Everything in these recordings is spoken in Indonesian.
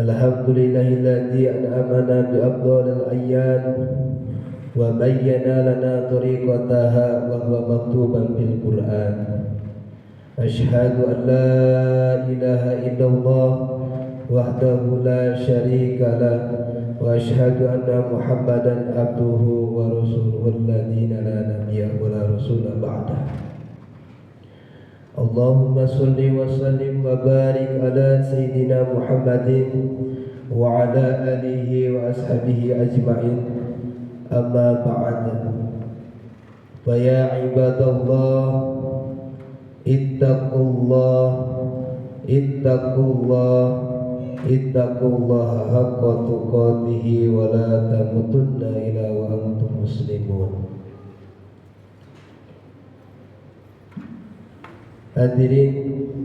Alhamdulillahilladzi an'amana bi afdhalil ayyan wa bayyana lana tariqataha wa huwa maktuban bil Qur'an. Asyhadu an la ilaha illallah wahdahu la syarika lah wa asyhadu anna Muhammadan abduhu wa rasuluhul ladzina la nabiyya wa la rasula ba'dah. Allahumma salli wa sallim wa barik ala Sayyidina Muhammadin wa ala alihi wa ashabihi ajma'in. Amma ba'd. Fa ya ibadallah ittaqullah ittaqullaha haqqa tuqatih wa la tamutunna illa wa antum muslimun. Hadirin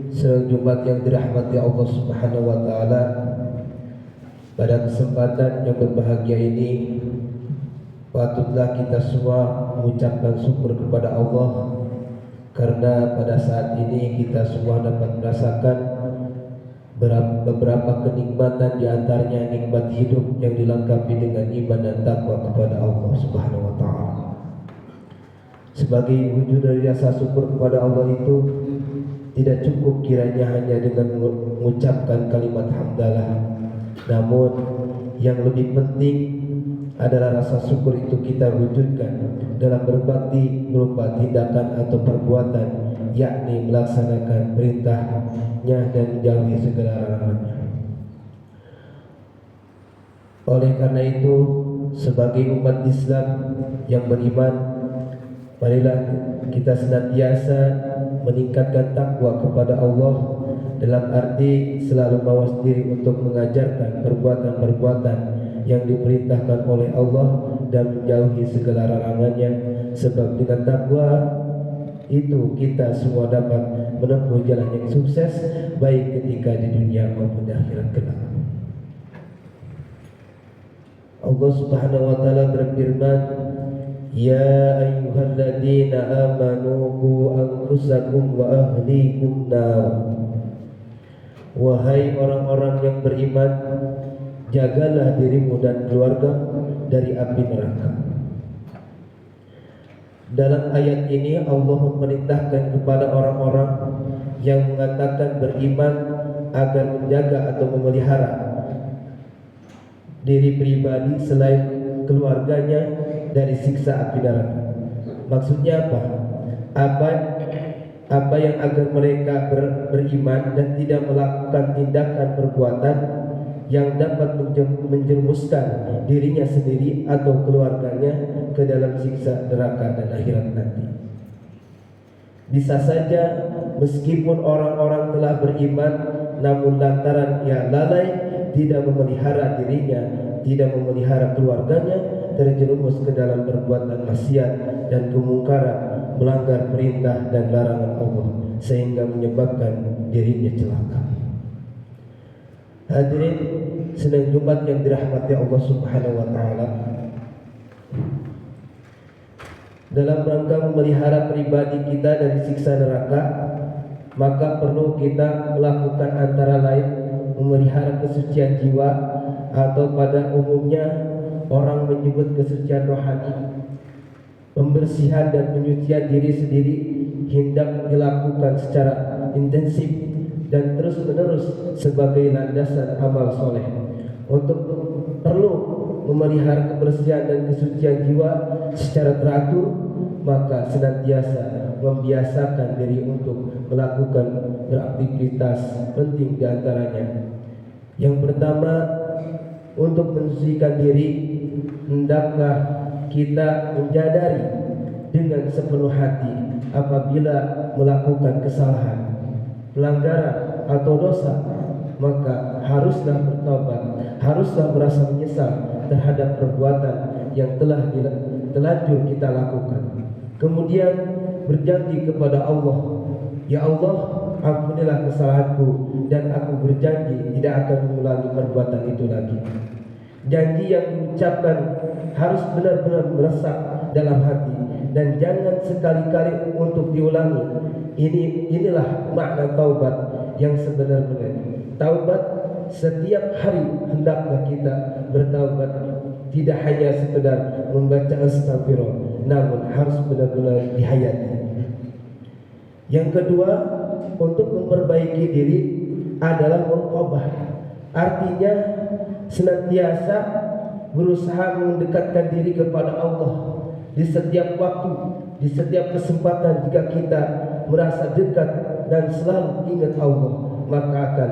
sedang Jumat yang dirahmati Allah Subhanahu wa taala, pada kesempatan yang berbahagia ini patutlah kita semua mengucapkan syukur kepada Allah karena pada saat ini kita semua dapat merasakan beberapa kenikmatan, di antaranya nikmat hidup yang dilengkapi dengan iman dan takwa kepada Allah Subhanahu wa taala. Sebagai wujud dari rasa syukur kepada Allah itu tidak cukup kiranya hanya dengan mengucapkan kalimat hamdalah, namun yang lebih penting adalah rasa syukur itu kita wujudkan dalam berbakti berupa tindakan atau perbuatan, yakni melaksanakan perintahnya dan menjauhi segala larangannya. Oleh karena itu, sebagai umat Islam yang beriman, marilah kita senantiasa meningkatkan takwa kepada Allah, dalam arti selalu mawas diri untuk mengajarkan perbuatan-perbuatan yang diperintahkan oleh Allah dan menjauhi segala larangannya, sebab dengan takwa itu kita semua dapat menempuh jalan yang sukses baik ketika di dunia maupun di akhirat kelak. Allah Subhanahu wa taala berfirman, Ya ayyuhalladzina amanu qu anfusakum wa ahlikum nar. Wahai orang-orang yang beriman, jagalah dirimu dan keluarga dari api neraka. Dalam ayat ini Allah memerintahkan kepada orang-orang yang mengatakan beriman agar menjaga atau memelihara diri pribadi selain keluarganya dari siksa api neraka. Maksudnya apa? Apa yang agar mereka beriman dan tidak melakukan tindakan perbuatan yang dapat menjerumuskan dirinya sendiri atau keluarganya ke dalam siksa neraka dan akhirat nanti. Bisa saja meskipun orang-orang telah beriman, namun lantaran ia lalai, tidak memelihara dirinya, tidak memelihara keluarganya, terjerumus ke dalam perbuatan maksiat dan kemungkaran, melanggar perintah dan larangan Allah, sehingga menyebabkan dirinya celaka. Hadirin sedang Jumat yang dirahmati Allah Subhanahu wa taala, dalam rangka memelihara pribadi kita dari siksa neraka, maka perlu kita melakukan antara lain memelihara kesucian jiwa, atau pada umumnya orang menyebut kesucian rohani. Pembersihan dan penyucian diri sendiri hendak dilakukan secara intensif dan terus-menerus sebagai landasan amal soleh. Untuk perlu memelihara kebersihan dan kesucian jiwa secara teratur, maka senantiasa membiasakan diri untuk melakukan beraktivitas penting, diantaranya yang pertama, untuk mensucikan diri hendaklah kita menyadari dengan sepenuh hati apabila melakukan kesalahan, pelanggaran atau dosa, maka haruslah bertobat, haruslah merasa menyesal terhadap perbuatan yang telah telanjur kita lakukan. Kemudian berjanji kepada Allah, Ya Allah, ampunilah kesalahanku dan aku berjanji tidak akan mengulangi perbuatan itu lagi. Janji yang diucapkan harus benar-benar meresap dalam hati dan jangan sekali-kali untuk diulangi. Inilah makna taubat yang sebenar-benar. Taubat setiap hari hendaklah kita bertaubat, tidak hanya sekedar membaca astagfirullah, namun harus benar-benar dihayati. Yang kedua, untuk memperbaiki diri adalah muraqabah. Artinya senantiasa berusaha mendekatkan diri kepada Allah di setiap waktu, di setiap kesempatan. Jika kita merasa dekat dan selalu ingat Allah, maka akan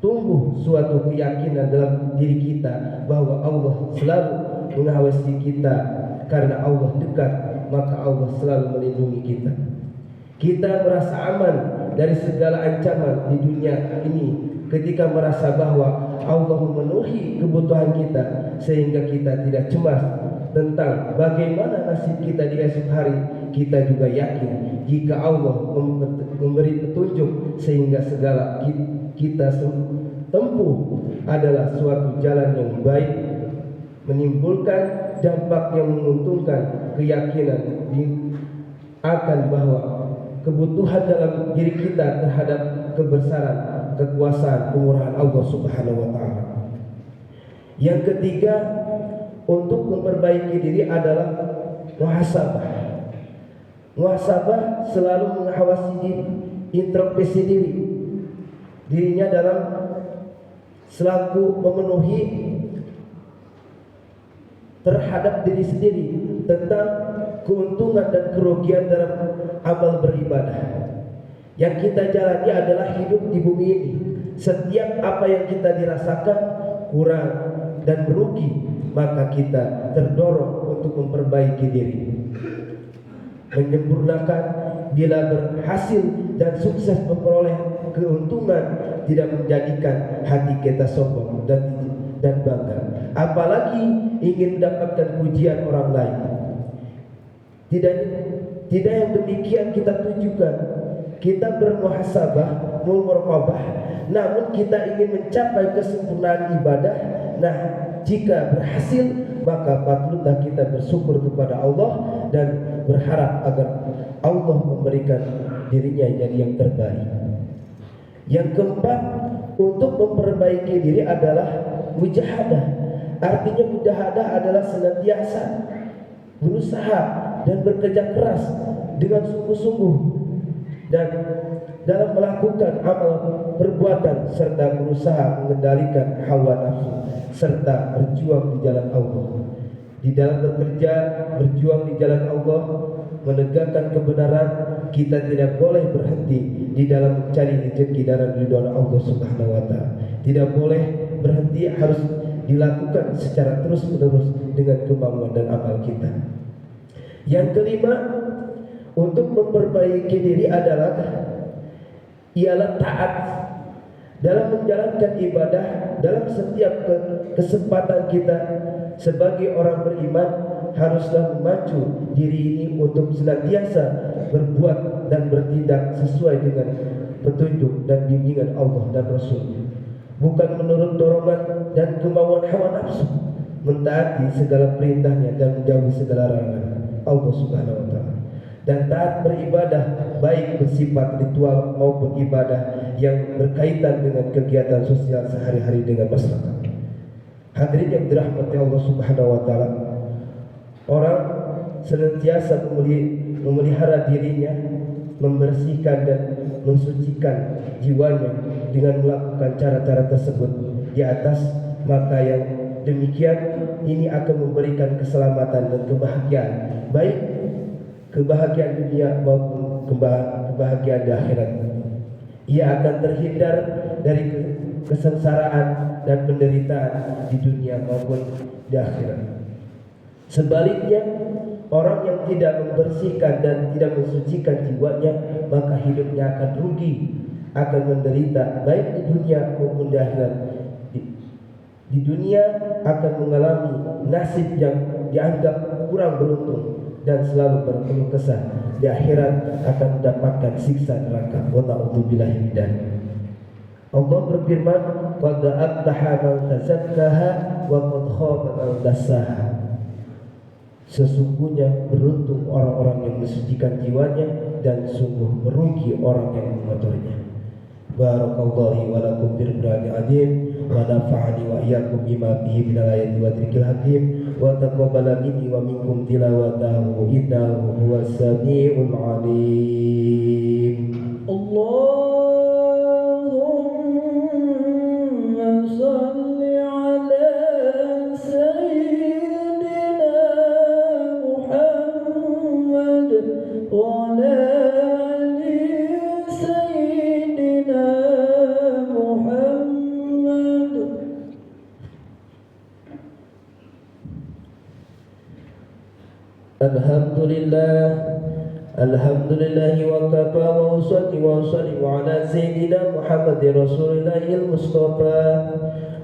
tumbuh suatu keyakinan dalam diri kita bahwa Allah selalu mengawasi kita. Karena Allah dekat, maka Allah selalu melindungi kita. Kita merasa aman dari segala ancaman di dunia ini ketika merasa bahwa Allah memenuhi kebutuhan kita, sehingga kita tidak cemas tentang bagaimana nasib kita di esok hari. Kita juga yakin jika Allah memberi petunjuk, sehingga segala kita tempuh adalah suatu jalan yang baik, menimbulkan dampak yang menguntungkan. Keyakinan akan bahwa kebutuhan dalam diri kita terhadap kebesaran, kekuasaan, kemurahan Allah Subhanahu wa taala. Yang ketiga, untuk memperbaiki diri adalah muhasabah. Muhasabah selalu mengawasi diri, introspeksi dirinya dalam selaku memenuhi terhadap diri sendiri tentang keuntungan dan kerugian dalam amal beribadah. Yang kita jalani adalah hidup di bumi ini. Setiap apa yang kita dirasakan kurang dan merugi, maka kita terdorong untuk memperbaiki diri, menyempurnakan. Bila berhasil dan sukses memperoleh keuntungan, tidak menjadikan hati kita sombong dan bangga, apalagi ingin mendapatkan pujian orang lain. Tidak yang demikian kita tujukan. Kita bermuhasabah, muraqabah, namun kita ingin mencapai kesempurnaan ibadah. Nah, jika berhasil, maka patutlah kita bersyukur kepada Allah dan berharap agar Allah memberikan dirinya jadi yang terbaik. Yang keempat, untuk memperbaiki diri adalah mujahadah. Artinya mujahadah adalah senantiasa berusaha dan bekerja keras dengan sungguh-sungguh dan dalam melakukan amal perbuatan, serta berusaha mengendalikan hawa nafsu, serta berjuang di jalan Allah. Di dalam bekerja, berjuang di jalan Allah, menegakkan kebenaran, kita tidak boleh berhenti di dalam mencari rezeki dan ridha Allah Subhanahu wa taala. Tidak boleh berhenti, harus dilakukan secara terus-menerus dengan kemauan dan amal kita. Yang kelima, untuk memperbaiki diri ialah taat dalam menjalankan ibadah. Dalam setiap kesempatan kita sebagai orang beriman, haruslah memacu diri ini untuk senantiasa berbuat dan bertindak sesuai dengan petunjuk dan bimbingan Allah dan Rasul, bukan menurut dorongan dan kemauan hawa nafsu, mentaati segala perintahnya dan menjauhi segala larangan Allah Subhanahu wa taala. Dan taat beribadah, baik bersifat ritual maupun ibadah yang berkaitan dengan kegiatan sosial sehari-hari dengan masyarakat. Hadirin yang dirahmati Allah Subhanahu wa taala, orang senantiasa memelihara dirinya, membersihkan dan mensucikan jiwanya dengan melakukan cara-cara tersebut di atas, maka yang demikian ini akan memberikan keselamatan dan kebahagiaan, baik kebahagiaan dunia maupun kebahagiaan di akhirat. Ia akan terhindar dari kesengsaraan dan penderitaan di dunia maupun di akhirat. Sebaliknya, orang yang tidak membersihkan dan tidak mensucikan jiwanya, maka hidupnya akan rugi, akan menderita baik di dunia maupun di akhirat. Di dunia akan mengalami nasib yang dianggap kurang beruntung dan selalu berkeluh kesah. Di akhirat akan mendapatkan siksa neraka. Wallahu-billahi min dzalik. Allah berfirman, "Qad aflaha man tazakkaha wa qad khaba man dassaha." Sesungguhnya beruntung orang-orang yang mensucikan jiwanya, dan sungguh merugi orang yang mengotorinya. Barakallahu li wa lakum bil Qur'anil azim wa nafa'ani wa iyyakum bima fihi minal ayati wa dzikril hakim wa taqabbala minni wa minkum tilawatahu innahu huwas samiul alim. Allahumma shalli ala sayyidina Muhammad wa ala Alhamdulillah wa kafa wa usalli wa usallim ala sayyidina Muhammadin Rasulillahil Mustafa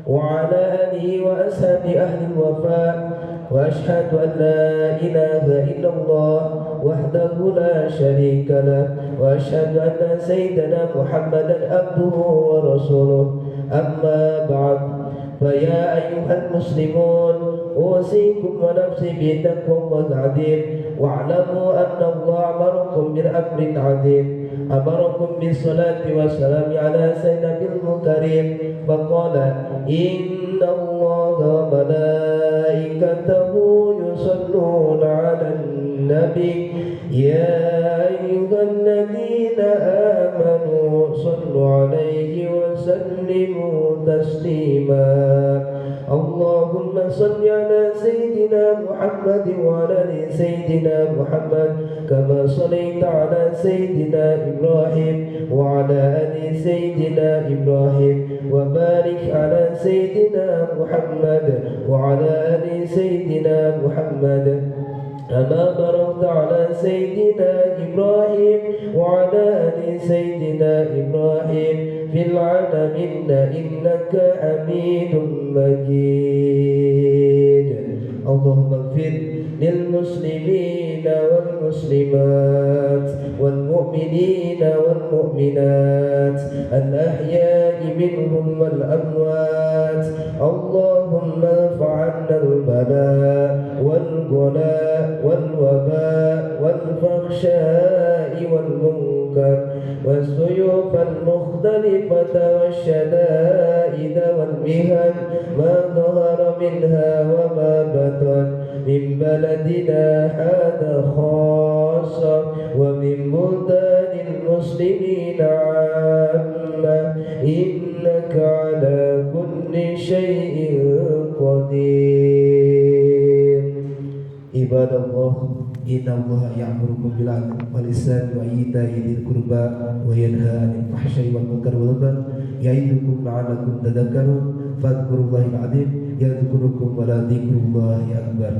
wa ala alihi wa ashabi ahli wafa wa ashhadu an la ilaha illallah wahdahu la sharika lah wa ashhadu anna sayyidina Muhammadan abduhu wa rasuluh amma ba'd fa ya ayyuhal muslimun أوصيكم ونفسي بتقوى الله العظيم واعلموا أن الله أمركم بالأمر العظيم أمركم بالصلاة والسلام على سيدنا الكريم فقال إن الله وملائكته يصلون على النبي يا أيها الذين آمنوا صلوا عليه وسلموا تسليما اللهم صل على سيدنا محمد وعلى آل سيدنا محمد كما صليت على سيدنا إبراهيم وعلى آل سيدنا إبراهيم وبارك على سيدنا محمد وعلى آل سيدنا محمد كما باركت على سيدنا إبراهيم وعلى آل سيدنا إبراهيم في العالمين إنك حميد مجيد اللهم اغفر للمسلمين والمسلمات والمؤمنين والمؤمنات الأحياء منهم والأموات اللهم ارفع عنا البلاء والغلاء والوباء والفحشاء والمنكر والسيوف المختلفة والشدائد والمهن ما ظهر منها وما بطن من بلدنا هذا خاصة ومن بلدان المسلمين عامة إنك على كل شيء قدير. عباد الله إن الله يأمركم بالعدل والإحسان وإيتاء ذي القربى وينهى عن الفحشاء والمنكر والبغي يعظكم لعلكم تذكرون فاذكروا الله العظيم يذكركم ولذكر الله أكبر.